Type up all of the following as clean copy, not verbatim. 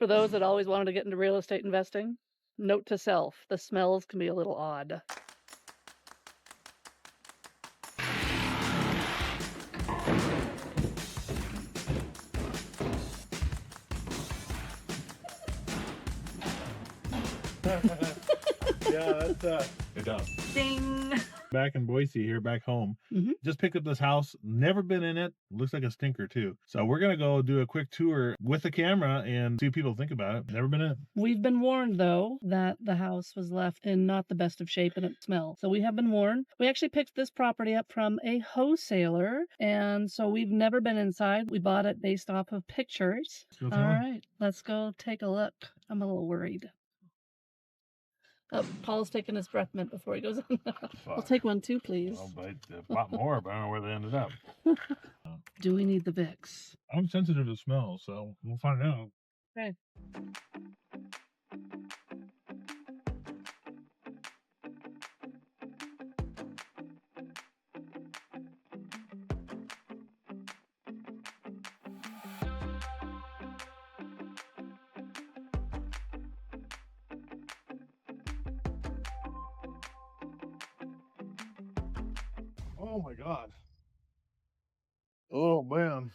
For those that always wanted to get into real estate investing, note to self, the smells can be a little odd. Yeah, that's good job. Ding! Back in Boise here, back home. Mhm. Just picked up this house. Never been in it. Looks like a stinker too. So we're gonna go do a quick tour with the camera and see what people think about it. Never been in it. We've been warned, though, that the house was left in not the best of shape and it smells. So we have been warned. We actually picked this property up from a wholesaler, and so we've never been inside. We bought it based off of pictures. Let's go All tell 'em. right, let's go take a look. I'm a little worried. Oh, Paul's taking his breath mint before he goes in. I'll Fuck. take one too, please. I'll bite a lot more, but I don't know where they ended up. Do we need the Vicks? I'm sensitive to smell, so we'll find out. Okay. Oh my god. Oh man.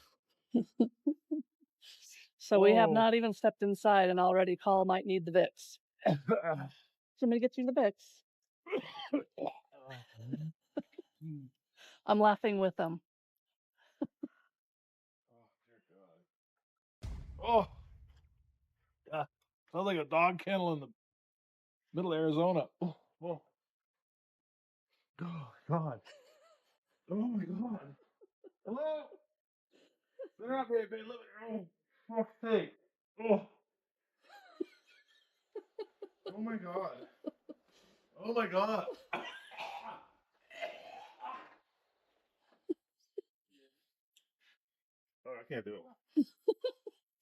So we have Oh. not even stepped inside and already Paul might need the Vicks. Somebody get you the Vicks. I'm laughing with them. Oh, yeah. Sounds like a dog kennel in the middle of Arizona. Oh, oh. Oh God. Oh my God. Hello? They're not very big. Look at oh, fuck's sake. Oh. Oh my God. Oh my God. Oh, I can't do it.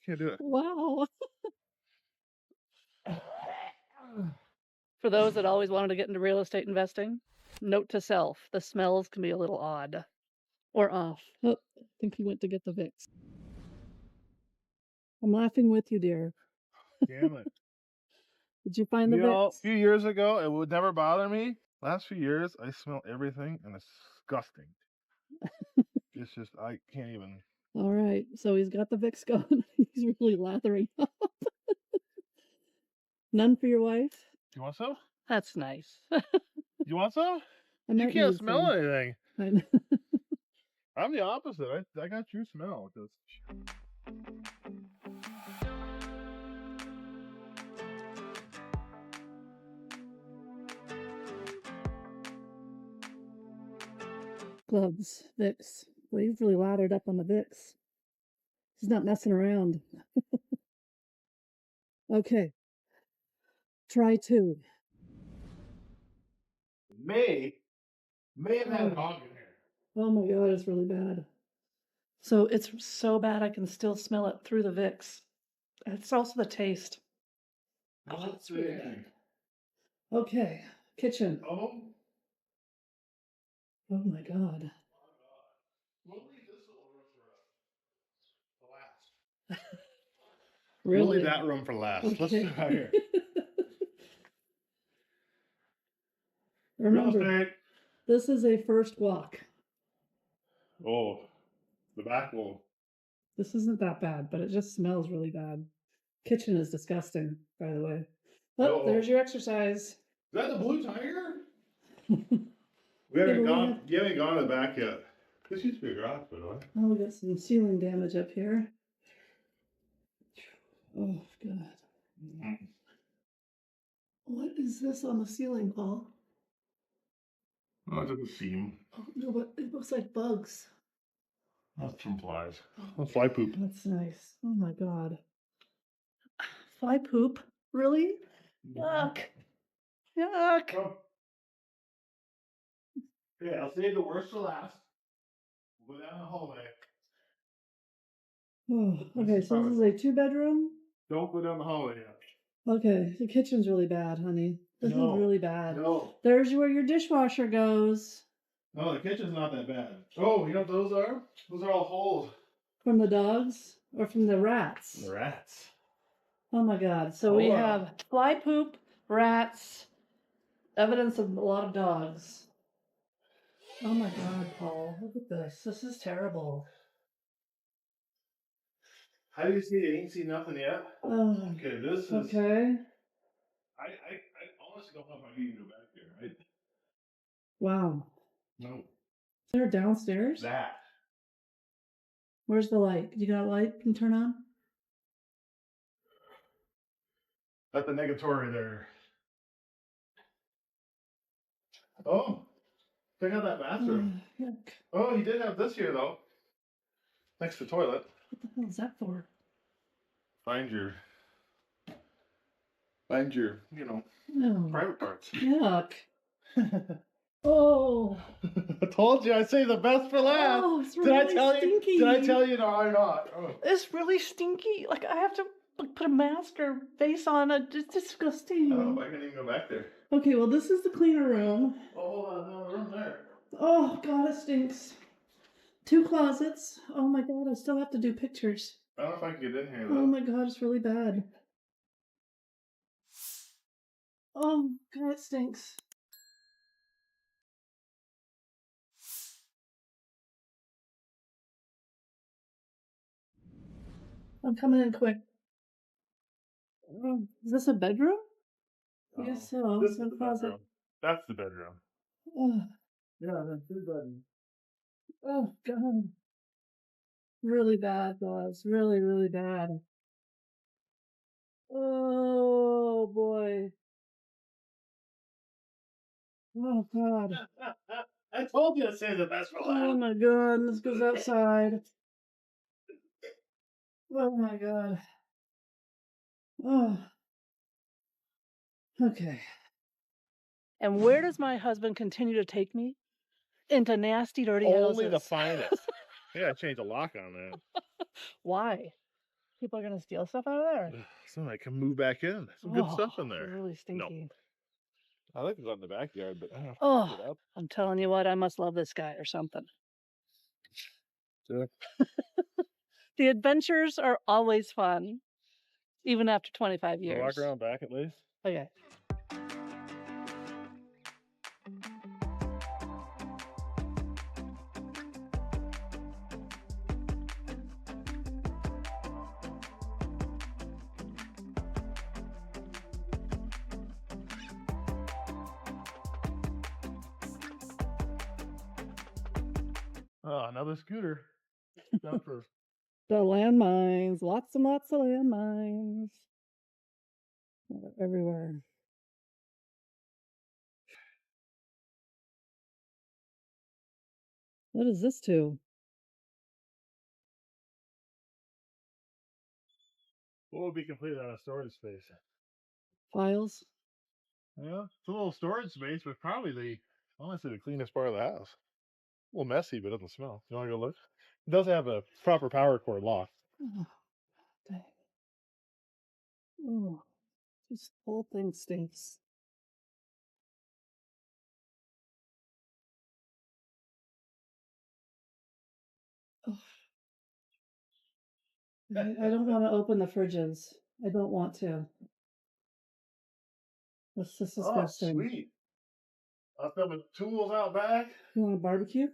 Can't do it. Wow. For those that always wanted to get into real estate investing, note to self, the smells can be a little odd or off. Oh, I think he went to get the Vicks. I'm laughing with you, dear. Damn it. Did you find the You know, a Vicks? few years ago, it would never bother me. Last few years, I smell everything and it's disgusting. It's just, I can't even. All right, so he's got the Vicks going. He's really lathering up. None for your wife? You want some? That's nice. You want some? I You might can't need smell some. anything. I know. I'm the opposite. I got true smell. Gloves, Vicks. Well, he's really lathered up on the Vicks. He's not messing around. Okay. Try two. May have had a dog in here. Oh my God, it's really bad. So it's so bad I can still smell it through the Vicks. It's also the taste. Oh, it's really bad. Okay, kitchen. Oh. Oh my God. We'll leave this over for last. Really? We'll leave that room for last. Okay. Let's do out here. Remember, Real estate. this is a first walk. Oh, the back wall. This isn't that bad, but it just smells really bad. Kitchen is disgusting, by the way. Oh, Uh-oh. there's your exercise. Is that the blue tiger? We haven't gone. You haven't gone to the back yet. This used to be a garage, by the way. Oh, we got some ceiling damage up here. Oh, God. What is this on the ceiling, Paul? Oh, it's a seam. Oh, no, but it looks like bugs. That's from flies. That's fly poop. That's nice. Oh, my God. Fly poop? Really? Yuck. Yuck. Oh. Okay, I'll save the worst for last. We'll go down the hallway. Oh, okay, so this is a 2-bedroom? Don't go down the hallway yet. Okay, the kitchen's really bad, honey. This is really bad. No. There's where your dishwasher goes. No, the kitchen's not that bad. Oh, you know what those are? Those are all holes. From the dogs or from the rats? The rats. Oh my God. So we have fly poop, rats, evidence of a lot of dogs. Oh my God, Paul. Look at this. This is terrible. How do you see it? You ain't seen nothing yet? Oh, Okay, this is. okay. I honestly don't know if I can even go back there, right? Wow. No. Is there downstairs? That. Where's the light? You got a light you can turn on? That's the negatory there. Oh, check out that bathroom. Yuck. Oh, he did have this here though. Next to the toilet. What the hell is that for? Find your, you know, Oh, private parts. yuck. Oh. I told you I'd say the best for last. Oh, it's Did I really tell stinky. you? Did I tell you no or not? Oh. It's really stinky. Like I have to put a mask or face on. It's disgusting. I don't know if I can even go back there. Okay, well this is the cleaner room. Oh, hold on, no room there. Oh God, it stinks. 2 closets. Oh my God, I still have to do pictures. I don't know if I can get in here though. Oh my God, it's really bad. Oh God, it stinks. I'm coming in quick. Is this a bedroom? I guess so. This It's is a the closet. bedroom. That's the bedroom. Oh, Yeah, that's the bedroom. oh God. Really bad, guys. Really, really bad. Oh boy. Oh God. I told you to say the best for Oh last. my God. This goes outside. Oh my God. Oh. Okay. And where does my husband continue to take me? Into nasty, dirty Only houses. the finest. Yeah, I changed the lock on that. Why? People are gonna steal stuff out of there. So I can move back in. Some good stuff in there. It's really stinky. I like to go in the backyard, but I don't Oh, get up. I'm telling you what, I must love this guy or something. Sure. The adventures are always fun, even after 25 We'll years. walk around back at least. Okay. Oh, another scooter. Down for The landmines, lots and lots of landmines. Everywhere. What is this to? what would be completed on a storage space? Files? Yeah, it's a little storage space, but probably honestly the cleanest part of the house. A little messy, but it doesn't smell. You want to go look? It does have a proper power cord lock. Oh, dang. Oh, this whole thing stinks. Oh, I don't want to open the fridges. I don't want to. That's just disgusting. Sweet. I've got my tools out back. You want a barbecue?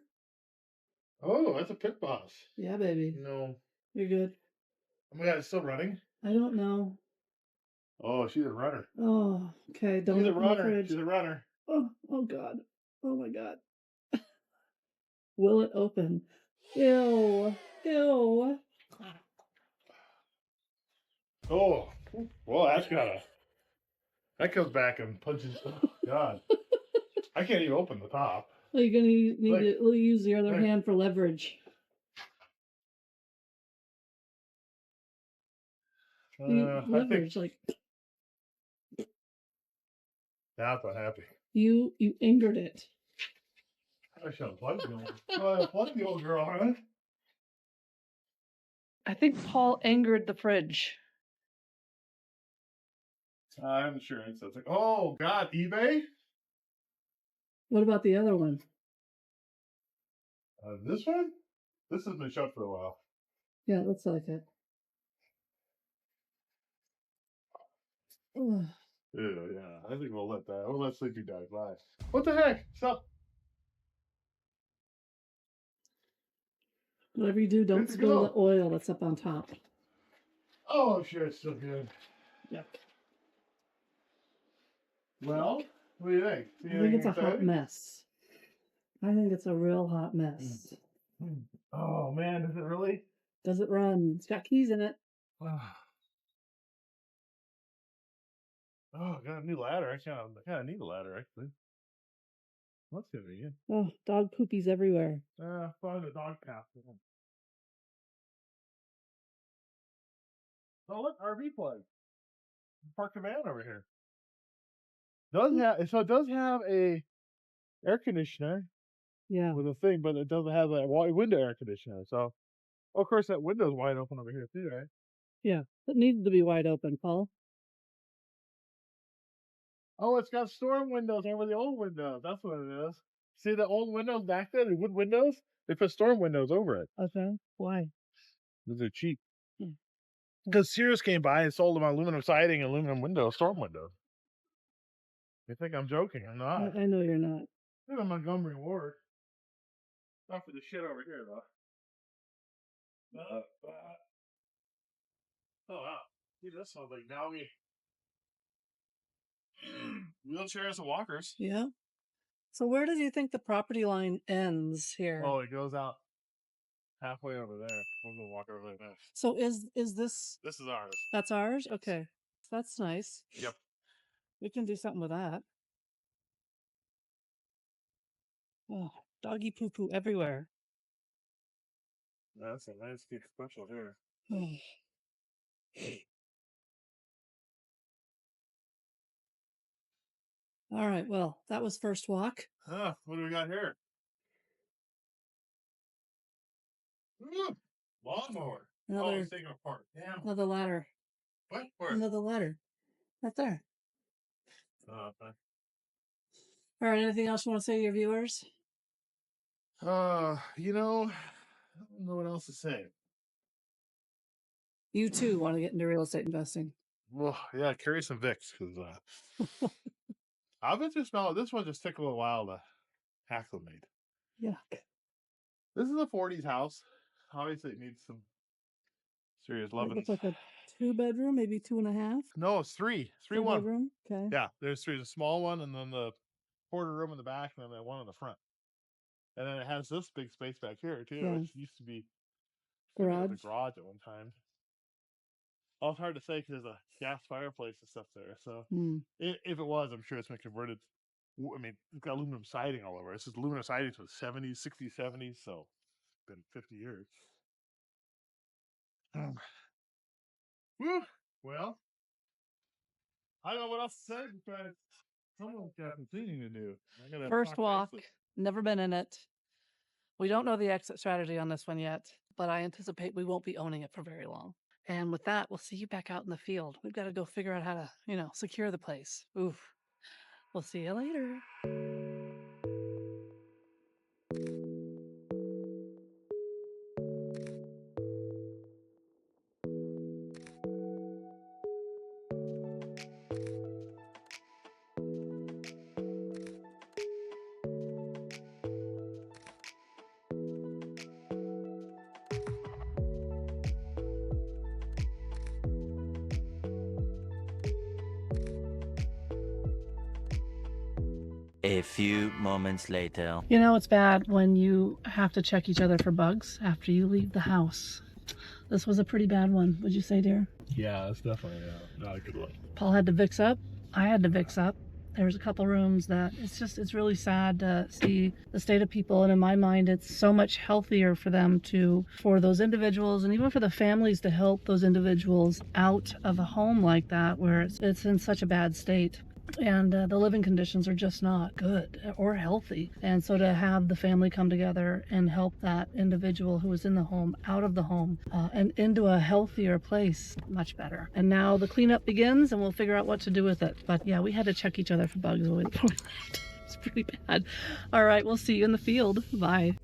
Oh, that's a pit boss. Yeah, baby. No. You're good. Oh my God, it's still running. I don't know. Oh, she's a runner. Oh, okay. Don't She's a open the runner. fridge. She's a runner. Oh God. Oh my God. Will it open? Ew. Ew. Oh, well, that comes back and punches. Oh God, I can't even open the top. Well, you're gonna need to use the other Like- hand for leverage. I Leverage, think that's unhappy. you angered it. I should have plugged the old girl, huh? I think Paul angered the fridge. I have insurance. That's like, oh God, eBay. What about the other one? This one. This has been shut for a while. Yeah, it looks like it. Ugh. Ew, yeah, I think we'll let Sleepy Dog lie. What the heck? Stop. Whatever you do, don't Good to spill the go. oil that's up on top. Oh, I'm sure it's still good. Yuck. Well, what do you think? I think it's a hot mess. I think it's a real hot mess. Oh man, is it really? Does it run? It's got keys in it. Oh, got a new ladder. I kind of need a ladder actually. That's gonna be good. Oh, dog poopies everywhere. Find a dog path. Oh look, RV plug. Park the van over here. It does have a air conditioner Yeah. with a thing, but it doesn't have a window air conditioner. So, of course, that window's wide open over here too, right? Yeah. It needs to be wide open, Paul. Oh, it's got storm windows over the old windows. That's what it is. See the old windows back there, the wood windows? They put storm windows over it. Okay. Why? Those are cheap. Hmm. Because Sears came by and sold them aluminum siding and aluminum windows, storm windows. You think I'm joking? I'm not. I know you're not. Look at Montgomery Ward. Not for the shit over here, though. Oh, wow. See, this sounds like doggy. Wheelchairs and walkers. Yeah. So where do you think the property line ends here? Oh, it goes out halfway over there. We'll go walk over there. So is this? This is ours. That's ours? Okay. That's nice. Yep. We can do something with that. Oh, doggy poo poo everywhere. That's a nice big special here. All right. Well, that was first walk. What do we got here? Lawnmower. Another, it's taking apart. Damn. another ladder. What? Where? Another ladder. Right there. Okay. All right. Anything else you want to say to your viewers? I don't know what else to say. You too want to get into real estate investing. Well, yeah, carry some Vicks because I've been just smelling. This one just took a little while to acclimate. Yuck. This is a 40s house. Obviously, it needs some serious loving. It looks like a 2-bedroom, maybe 2.5. No, it's three. 3-1. Bedroom. Okay. Yeah, there's three. There's a small one, and then the quarter room in the back, and then the one in the front. And then it has this big space back here too, Yeah. which used to be Garage. the garage at one time. Oh, it's hard to say because there's a gas fireplace and stuff there. So if it was, I'm sure it's been converted. I mean, it's got aluminum siding all over. It's just aluminum siding from the 70s, 60s, 70s. So it's been 50 years. Well, I don't know what else to say because someone's got some cleaning to do. First walk. Never been in it. We don't know the exit strategy on this one yet, but I anticipate we won't be owning it for very long. And with that, we'll see you back out in the field. We've got to go figure out how to, secure the place. Oof. We'll see you later. A few moments later. It's bad when you have to check each other for bugs after you leave the house. This was a pretty bad one, would you say, dear? Yeah, it's definitely not a good one. Paul had to Vicks up. I had to Vicks up. There was a couple rooms that it's really sad to see the state of people. And in my mind, it's so much healthier for those individuals and even for the families to help those individuals out of a home like that where it's in such a bad state. And the living conditions are just not good or healthy. And so to have the family come together and help that individual who was in the home out of the home and into a healthier place, much better. And now the cleanup begins and we'll figure out what to do with it. But yeah, we had to check each other for bugs when we left. It's pretty bad. All right, we'll see you in the field. Bye.